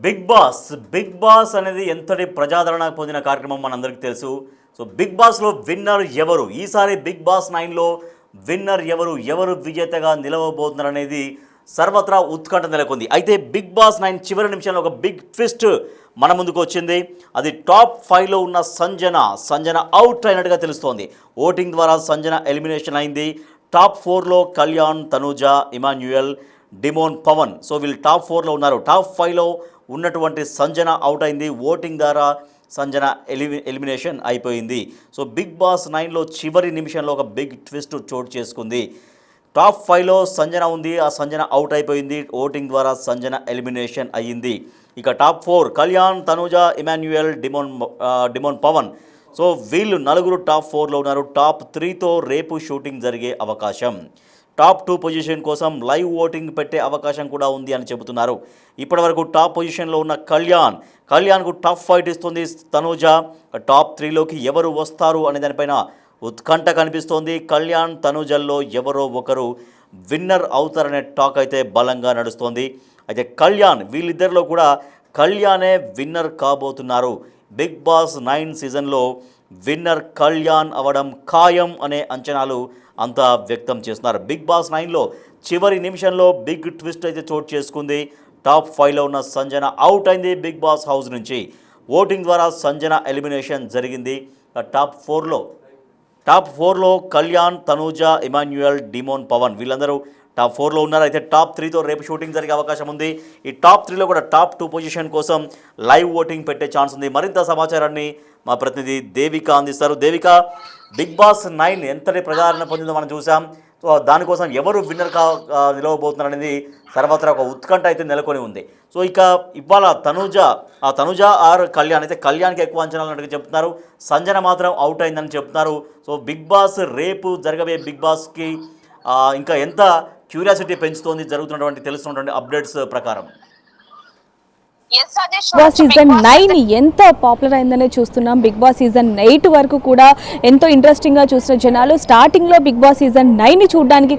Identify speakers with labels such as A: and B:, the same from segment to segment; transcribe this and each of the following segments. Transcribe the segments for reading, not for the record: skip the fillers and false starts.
A: Big boss అనేది ఎంతటి ప్రజాదరణ పొందిన కార్యక్రమం మనందరికీ తెలుసు. సో బిగ్ బాస్లో విన్నర్ ఎవరు, ఈసారి బిగ్ బాస్ 9లో విన్నర్ ఎవరు విజేతగా నిలవబోతున్నారు అనేది సర్వత్రా ఉత్కంఠ నెలకొంది. అయితే బిగ్ బాస్ 9 చివరి నిమిషంలో ఒక బిగ్ ట్విస్ట్ మన ముందుకు వచ్చింది. అది టాప్ 5లో ఉన్న సంజన అవుట్ అయినట్టుగా తెలుస్తోంది. ఓటింగ్ ద్వారా సంజన ఎలిమినేషన్ అయింది. టాప్ 4లో కళ్యాణ్, తనూజ, ఇమాన్యుయల్, డిమోన్, పవన్. సో వీళ్ళు టాప్ 4లో ఉన్నారు. టాప్ 5లో ఉన్నటువంటి సంజన అవుట్ అయింది. ఓటింగ్ ద్వారా సంజన ఎలిమినేషన్ అయిపోయింది. సో బిగ్ బాస్ 9లో చివరి నిమిషంలో ఒక బిగ్ ట్విస్ట్ చోటు చేసుకుంది. టాప్ 5లో సంజన ఉంది, ఆ సంజన అవుట్ అయిపోయింది. ఓటింగ్ ద్వారా సంజన ఎలిమినేషన్ అయ్యింది. ఇక top 4 Kalyan, Tanuja, Emmanuel, Demon, Pavan. So వీళ్ళు నలుగురు టాప్ 4లో ఉన్నారు. టాప్ 3తో రేపు షూటింగ్ జరిగే అవకాశం. టాప్ 2 పొజిషన్ కోసం లైవ్ ఓటింగ్ పెట్టే అవకాశం కూడా ఉంది అని చెబుతున్నారు. ఇప్పటివరకు టాప్ పొజిషన్లో ఉన్న కళ్యాణ్కు టఫ్ ఫైట్ ఇస్తుంది తనూజ. టాప్ 3లోకి ఎవరు వస్తారు అనే దానిపైన ఉత్కంఠ కనిపిస్తోంది. కళ్యాణ్, తనూజల్లో ఎవరో ఒకరు విన్నర్ అవుతారనే టాక్ అయితే బలంగా నడుస్తోంది. అయితే వీళ్ళిద్దరిలో కూడా కళ్యాణే విన్నర్ కాబోతున్నారు. బిగ్ బాస్ 9 సీజన్లో విన్నర్ కళ్యాణ్ అవడం ఖాయం అనే అంచనాలు అంతా వ్యక్తం చేస్తున్నారు. బిగ్ బాస్ 9లో చివరి నిమిషంలో బిగ్ ట్విస్ట్ అయితే చోటు చేసుకుంది. టాప్ 5లో ఉన్న సంజన అవుట్ అయింది బిగ్ బాస్ హౌస్ నుంచి. ఓటింగ్ ద్వారా సంజన ఎలిమినేషన్ జరిగింది. టాప్ 4లో కళ్యాణ్, తనూజ, ఇమాన్యుయల్, డిమోన్, పవన్ వీళ్ళందరూ టాప్ 4లో ఉన్నారు. అయితే టాప్ 3తో రేపు షూటింగ్ జరిగే అవకాశం ఉంది. ఈ టాప్ 3లో కూడా టాప్ 2 పొజిషన్ కోసం లైవ్ ఓటింగ్ పెట్టే ఛాన్స్ ఉంది. మరింత సమాచారాన్ని మా ప్రతినిధి దేవిక అందిస్తారు. దేవిక, బిగ్ బాస్ 9 ఎంతటి ప్రజాదరణ పొందిందో మనం చూసాం. సో దానికోసం ఎవరు విన్నర్ నిలవబోతున్నారు అనేది సర్వత్రా ఒక ఉత్కంఠ అయితే నెలకొని ఉంది. సో ఇక ఇవాళ తనూజ ఆర్ కళ్యాణ్, అయితే కళ్యాణ్కి ఎక్కువ అంచనాలు అన్నట్టుగా చెప్తున్నారు. సంజన మాత్రం అవుట్ అయిందని చెప్తున్నారు. సో బిగ్ బాస్ రేపు జరగబోయే బిగ్ బాస్కి ఇంకా ఎంత క్యూరియాసిటీ పెంచుతోంది జరుగుతున్నటువంటి తెలుస్తున్నటువంటి అప్డేట్స్ ప్రకారం?
B: బిగ్ బాస్ సీజన్ 9 ఎంత పాపులర్ అయిందనే చూస్తున్నాం. బిగ్ బాస్ సీజన్ 8 వరకు కూడా ఎంతో ఇంట్రెస్టింగ్ గా చూసిన జనాలు స్టార్టింగ్ లో బిగ్ బాస్ సీజన్ 9 ని చూడడానికి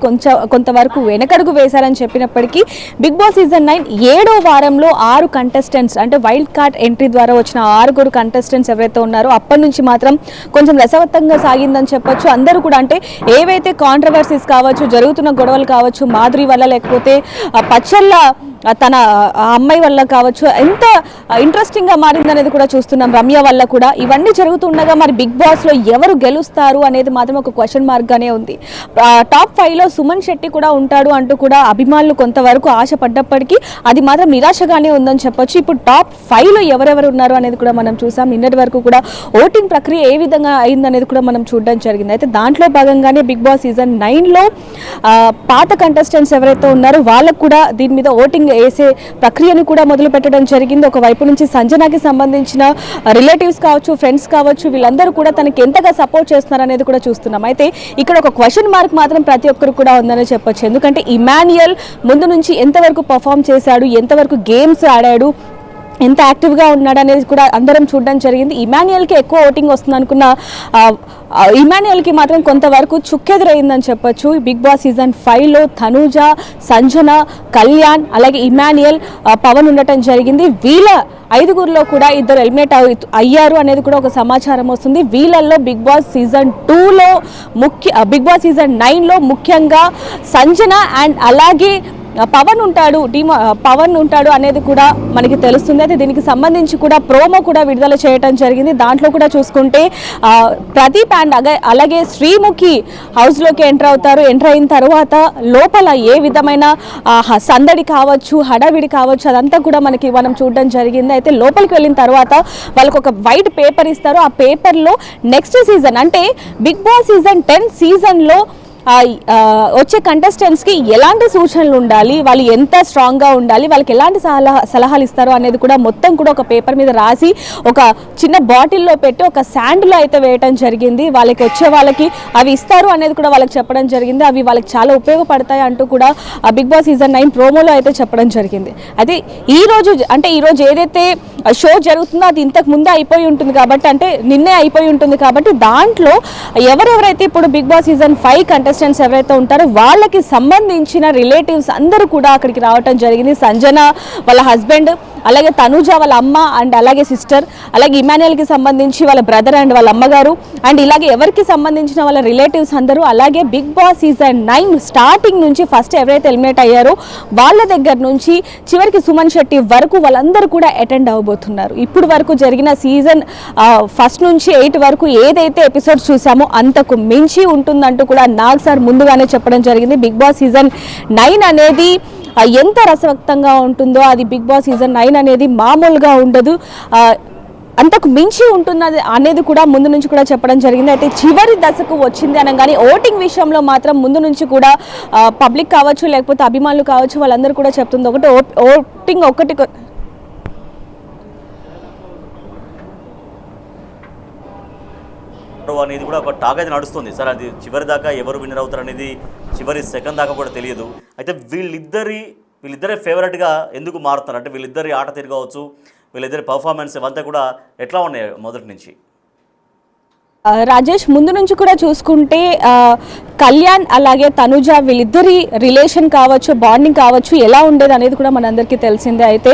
B: కొంతవరకు వెనకడుగు వేశారని చెప్పినప్పటికీ బిగ్ బాస్ సీజన్ 9 7వ వారంలో 6 కంటెస్టెంట్స్ అంటే వైల్డ్ కార్డ్ ఎంట్రీ ద్వారా వచ్చిన 6 కంటెస్టెంట్స్ ఎవరైతే ఉన్నారో అప్పటి నుంచి మాత్రం కొంచెం రసవత్తంగా సాగిందని చెప్పొచ్చు. అందరూ కూడా అంటే ఏవైతే కాంట్రవర్సీస్ కావచ్చు, జరుగుతున్న గొడవలు కావచ్చు, మాధురి వల్ల లేకపోతే పచ్చళ్ళ తన అమ్మాయి వల్ల కావచ్చు, ఎంత ఇంట్రెస్టింగ్గా మారిందనేది కూడా చూస్తున్నాం. రమ్య వల్ల కూడా ఇవన్నీ జరుగుతుండగా మరి బిగ్ బాస్లో ఎవరు గెలుస్తారు అనేది మాత్రం ఒక క్వశ్చన్ మార్క్గానే ఉంది. టాప్ 5లో సుమన్ శెట్టి కూడా ఉంటాడు అంటూ కూడా అభిమానులు కొంతవరకు ఆశపడ్డప్పటికీ అది మాత్రం నిరాశగానే ఉందని చెప్పొచ్చు. ఇప్పుడు టాప్ 5లో ఎవరెవరు ఉన్నారు అనేది కూడా మనం చూసాం. నిన్నటి వరకు కూడా ఓటింగ్ ప్రక్రియ ఏ విధంగా అయిందనేది కూడా మనం చూడడం జరిగింది. అయితే దాంట్లో భాగంగానే బిగ్ బాస్ సీజన్ 9లో పాత కంటెస్టెంట్స్ ఎవరైతే ఉన్నారో వాళ్ళకు కూడా దీని మీద ఓటింగ్ వేసే ప్రక్రియను కూడా మొదలు పెట్టడం జరిగింది. ఒకవైపు నుంచి సంజనాకి సంబంధించిన రిలేటివ్స్ కావచ్చు, ఫ్రెండ్స్ కావచ్చు, వీళ్ళందరూ కూడా తనకి ఎంతగా సపోర్ట్ చేస్తున్నారు అనేది కూడా చూస్తున్నాం. అయితే ఇక్కడ ఒక క్వశ్చన్ మార్క్ మాత్రం ప్రతి ఒక్కరు కూడా ఉందని చెప్పొచ్చు. ఎందుకంటే ఇమాన్యుయల్ ముందు నుంచి ఎంతవరకు పర్ఫామ్ చేశాడు, ఎంతవరకు గేమ్స్ ఆడాడు, ఎంత యాక్టివ్గా ఉన్నాడు అనేది కూడా అందరం చూడడం జరిగింది. ఇమాన్యుయల్కి ఎక్కువ ఓటింగ్ వస్తుంది అనుకున్న ఇమాన్యుయల్కి మాత్రం కొంతవరకు చుక్కెదురైందని చెప్పొచ్చు. బిగ్ బాస్ సీజన్ 5లో తనూజ, సంజన, కళ్యాణ్ అలాగే ఇమాన్యుయల్, పవన్ ఉండటం జరిగింది. వీళ్ళ 5గురిలో కూడా 2 ఎలిమినేట్ అయ్యారు అనేది కూడా ఒక సమాచారం వస్తుంది. వీళ్ళల్లో బిగ్ బాస్ సీజన్ 2లో బిగ్ బాస్ సీజన్ 9లో ముఖ్యంగా సంజన అండ్ అలాగే పవన్ ఉంటాడు అనేది కూడా మనకి తెలుస్తుంది. అయితే దీనికి సంబంధించి కూడా ప్రోమో కూడా విడుదల చేయడం జరిగింది. దాంట్లో కూడా చూసుకుంటే ప్రదీప్ అండ్ అలాగే శ్రీముఖి హౌస్లోకి ఎంటర్ అయిన తర్వాత లోపల ఏ విధమైన సందడి కావచ్చు, హడావిడి కావచ్చు, అదంతా కూడా మనం చూడడం జరిగింది. అయితే లోపలికి వెళ్ళిన తర్వాత వాళ్ళకు ఒక వైట్ పేపర్ ఇస్తారు. ఆ పేపర్లో నెక్స్ట్ సీజన్ అంటే బిగ్ బాస్ సీజన్ 10 సీజన్లో వచ్చే కంటెస్టెంట్స్కి ఎలాంటి సూచనలు ఉండాలి, వాళ్ళు ఎంత స్ట్రాంగ్గా ఉండాలి, వాళ్ళకి ఎలాంటి సలహాలు ఇస్తారు అనేది కూడా మొత్తం కూడా ఒక పేపర్ మీద రాసి ఒక చిన్న బాటిల్లో పెట్టి ఒక శాండ్లో అయితే వేయటం జరిగింది. వాళ్ళకి అవి ఇస్తారు అనేది కూడా వాళ్ళకి చెప్పడం జరిగింది. అవి వాళ్ళకి చాలా ఉపయోగపడతాయి అంటూ కూడా బిగ్ బాస్ సీజన్ 9 ప్రోమోలో అయితే చెప్పడం జరిగింది. అయితే ఈరోజు ఏదైతే షో జరుగుతుందో అది ఇంతకు ముందే అయిపోయి ఉంటుంది కాబట్టి, అంటే నిన్నే అయిపోయి ఉంటుంది కాబట్టి దాంట్లో ఎవరెవరైతే ఇప్పుడు బిగ్ బాస్ సీజన్ 5 కంటెస్టెంట్స్ ఎవరైతే ఉంటారో వాళ్ళకి సంబంధించిన రిలేటివ్స్ అందరూ కూడా అక్కడికి రావటం జరిగింది. సంజన వాళ్ళ హస్బెండ్ అలాగే తనూజ వాళ్ళ అమ్మ అండ్ అలాగే సిస్టర్, అలాగే ఇమాన్యుయల్కి సంబంధించి వాళ్ళ బ్రదర్ అండ్ వాళ్ళ అమ్మగారు, అండ్ ఇలాగే ఎవరికి సంబంధించిన వాళ్ళ రిలేటివ్స్ అందరూ, అలాగే బిగ్ బాస్ సీజన్ 9 స్టార్టింగ్ నుంచి ఫస్ట్ ఎవరైతే ఎలిమినేట్ అయ్యారో వాళ్ళ దగ్గర నుంచి చివరికి సుమన్ శెట్టి వరకు వాళ్ళందరూ కూడా అటెండ్ అవ్వబోతున్నారు. ఇప్పుడు వరకు జరిగిన సీజన్ ఫస్ట్ నుంచి 8 వరకు ఏదైతే ఎపిసోడ్స్ చూసామో అంతకు మించి ఉంటుందంటూ కూడా నాగ్ సార్ ముందుగానే చెప్పడం జరిగింది. బిగ్ బాస్ సీజన్ 9 అనేది ఎంత రసవక్తంగా ఉంటుందో అది బిగ్ బాస్ సీజన్ 9 అనేది మామూలుగా ఉండదు, అంతకు మించి ఉంటున్నది అనేది కూడా ముందు నుంచి కూడా చెప్పడం జరిగింది. అయితే చివరి దశకు వచ్చింది అనగానే ఓటింగ్ విషయంలో మాత్రం ముందు నుంచి కూడా పబ్లిక్ కావచ్చు లేకపోతే అభిమానులు కావచ్చు వాళ్ళందరూ కూడా చెప్తుంది ఒకటి, ఓటింగ్ ఒకటి
A: అనేది కూడా ఒక టాక్ అయితే నడుస్తుంది సార్. అది చివరి దాకా ఎవరు విన్నర్ అవుతారు అనేది చివరి సెకండ్ దాకా కూడా తెలియదు. అయితే వీళ్ళిద్దరే ఫేవరెట్గా ఎందుకు మారుతున్నారు అంటే వీళ్ళిద్దరి ఆట తీరు కావచ్చు, వీళ్ళిద్దరి పర్ఫార్మెన్స్ ఇవంతా కూడా ఎట్లా ఉన్నాయి మొదటి నుంచి?
B: రాజేష్, ముందు నుంచి కూడా చూసుకుంటే కళ్యాణ్ అలాగే తనుజ వీళ్ళిద్దరి రిలేషన్ కావచ్చు, బాండింగ్ కావచ్చు ఎలా ఉండేది అనేది కూడా మనందరికీ తెలిసిందే. అయితే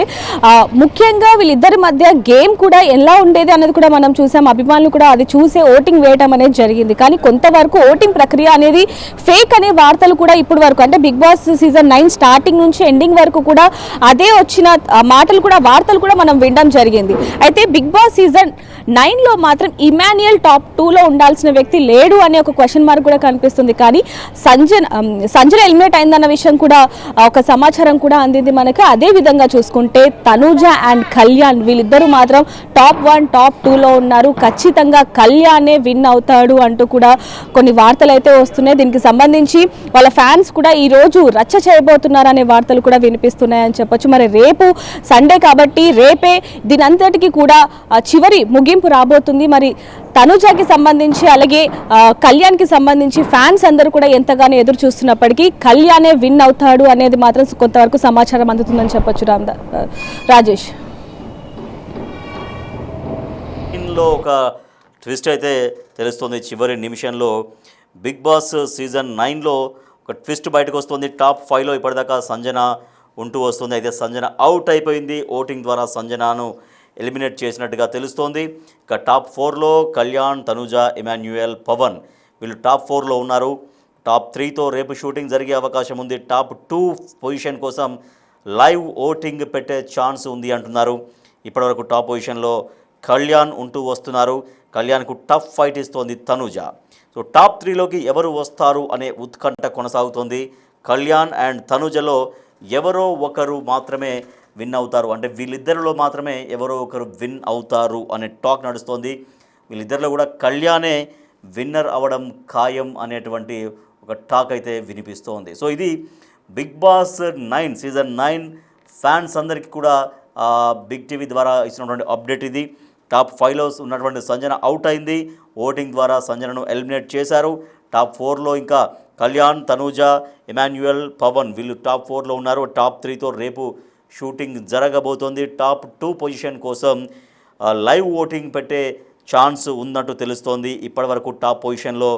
B: ముఖ్యంగా వీళ్ళిద్దరి మధ్య గేమ్ కూడా ఎలా ఉండేది అనేది కూడా మనం చూసాం. అభిమానులు కూడా అది చూసే ఓటింగ్ వేయడం అనేది జరిగింది. కానీ కొంతవరకు ఓటింగ్ ప్రక్రియ అనేది ఫేక్ అనే వార్తలు కూడా ఇప్పుడు వరకు అంటే బిగ్ బాస్ సీజన్ 9 స్టార్టింగ్ నుంచి ఎండింగ్ వరకు కూడా అదే వచ్చిన మాటలు కూడా వార్తలు కూడా మనం వినడం జరిగింది. అయితే బిగ్ బాస్ సీజన్ 9లో మాత్రం ఇమాన్యుయల్ టాప్ 2లో ఉండాల్సిన వ్యక్తి లేడు అనే ఒక క్వశ్చన్ మార్క్ కూడా కనిపిస్తుంది. కానీ సంజన ఎలిమినేట్ అయిందన్న విషయం కూడా ఒక సమాచారం కూడా అందింది మనకు. అదే విధంగా చూసుకుంటే తనూజ అండ్ కళ్యాణ్ వీళ్ళిద్దరూ మాత్రం టాప్ 1 టాప్ 2లో ఉన్నారు. ఖచ్చితంగా కళ్యాణే విన్ అవుతాడు అంటూ కూడా కొన్ని వార్తలు అయితే వస్తున్నాయి. దీనికి సంబంధించి వాళ్ళ ఫ్యాన్స్ కూడా ఈ రోజు రచ్చ చేయబోతున్నారు అనే వార్తలు కూడా వినిపిస్తున్నాయని చెప్పొచ్చు. మరి రేపు సండే కాబట్టి రేపే దీనంతటికీ కూడా చివరి ముగింపు రాబోతుంది. మరి తనుజాకి సంబంధించి అలాగే కళ్యాణ్కి సంబంధించి ఫ్యాన్స్ అందరూ కూడా ఎంతగానో ఎదురు చూస్తున్నప్పటికీ కళ్యాణే విన్ అవుతాడు అనేది మాత్రం కొంతవరకు సమాచారం అందుతుందని చెప్పొచ్చు. రాజేష్,
A: దీనిలో ఒక ట్విస్ట్ అయితే తెలుస్తుంది. చివరి నిమిషంలో బిగ్ బాస్ సీజన్ 9లో ఒక ట్విస్ట్ బయటకు వస్తుంది. టాప్ 5లో ఇప్పటిదాకా సంజన ఉంటూ వస్తుంది. అయితే సంజన అవుట్ అయిపోయింది. ఓటింగ్ ద్వారా సంజనను ఎలిమినేట్ చేసినట్టుగా తెలుస్తోంది. ఇక టాప్ 4లో కళ్యాణ్, తనుజ, ఇమాన్యుయల్, పవన్ వీళ్ళు టాప్ 4లో ఉన్నారు. టాప్ 3తో రేపు షూటింగ్ జరిగే అవకాశం ఉంది. టాప్ 2 పొజిషన్ కోసం లైవ్ ఓటింగ్ పెట్టే ఛాన్స్ ఉంది అంటున్నారు. ఇప్పటివరకు టాప్ పొజిషన్లో కళ్యాణ్ ఉంటూ వస్తున్నారు. కళ్యాణ్కు టఫ్ ఫైట్ ఇస్తోంది తనుజ. సో టాప్ 3లోకి ఎవరు వస్తారు అనే ఉత్కంఠ కొనసాగుతోంది. కళ్యాణ్ అండ్ తనుజలో ఎవరో ఒకరు మాత్రమే విన్ అవుతారు, అంటే వీళ్ళిద్దరిలో మాత్రమే ఎవరో ఒకరు విన్ అవుతారు అనే టాక్ నడుస్తోంది. వీళ్ళిద్దరిలో కూడా కళ్యాణే విన్నర్ అవ్వడం ఖాయం అనేటువంటి ఒక టాక్ అయితే వినిపిస్తోంది. సో ఇది బిగ్ బాస్ 9 సీజన్ 9 ఫ్యాన్స్ అందరికీ కూడా బిగ్ టీవీ ద్వారా ఇచ్చినటువంటి అప్డేట్ ఇది. టాప్ 5లో ఉన్నటువంటి సంజన అవుట్ అయింది. ఓటింగ్ ద్వారా సంజనను ఎలిమినేట్ చేశారు. టాప్ 4లో ఇంకా కళ్యాణ్, తనూజ, ఇమాన్యుయల్, పవన్ వీళ్ళు టాప్ 4లో ఉన్నారు. టాప్ 3తో రేపు షూటింగ్ జరగబోతోంది. టాప్ 2 పొజిషన్ కోసం లైవ్ ఓటింగ్ పెట్టే ఛాన్స్ ఉన్నట్టు తెలుస్తోంది. ఇప్పటివరకు టాప్ పొజిషన్లో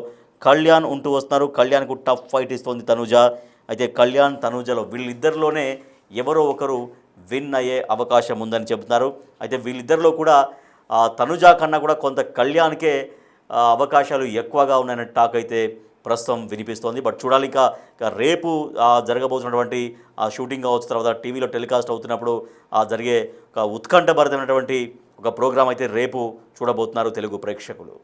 A: కళ్యాణ్ ఉంటూ వస్తున్నారు. కళ్యాణ్కు టఫ్ ఫైట్ ఇస్తోంది తనూజ. అయితే కళ్యాణ్, తనూజలో వీళ్ళిద్దరిలోనే ఎవరో ఒకరు విన్ అయ్యే అవకాశం ఉందని చెబుతున్నారు. అయితే వీళ్ళిద్దరిలో కూడా తనూజ కన్నా కూడా కొంత కళ్యాణ్కే అవకాశాలు ఎక్కువగా ఉన్నాయనే టాక్ అయితే ప్రస్తుతం వినిపిస్తోంది. బట్ చూడాలి ఇంకా రేపు జరగబోతున్నటువంటి షూటింగ్ కావచ్చు, తర్వాత టీవీలో టెలికాస్ట్ అవుతున్నప్పుడు జరిగే ఒక ఉత్కంఠభరితమైనటువంటి ఒక ప్రోగ్రాం అయితే రేపు చూడబోతున్నారు తెలుగు ప్రేక్షకులు.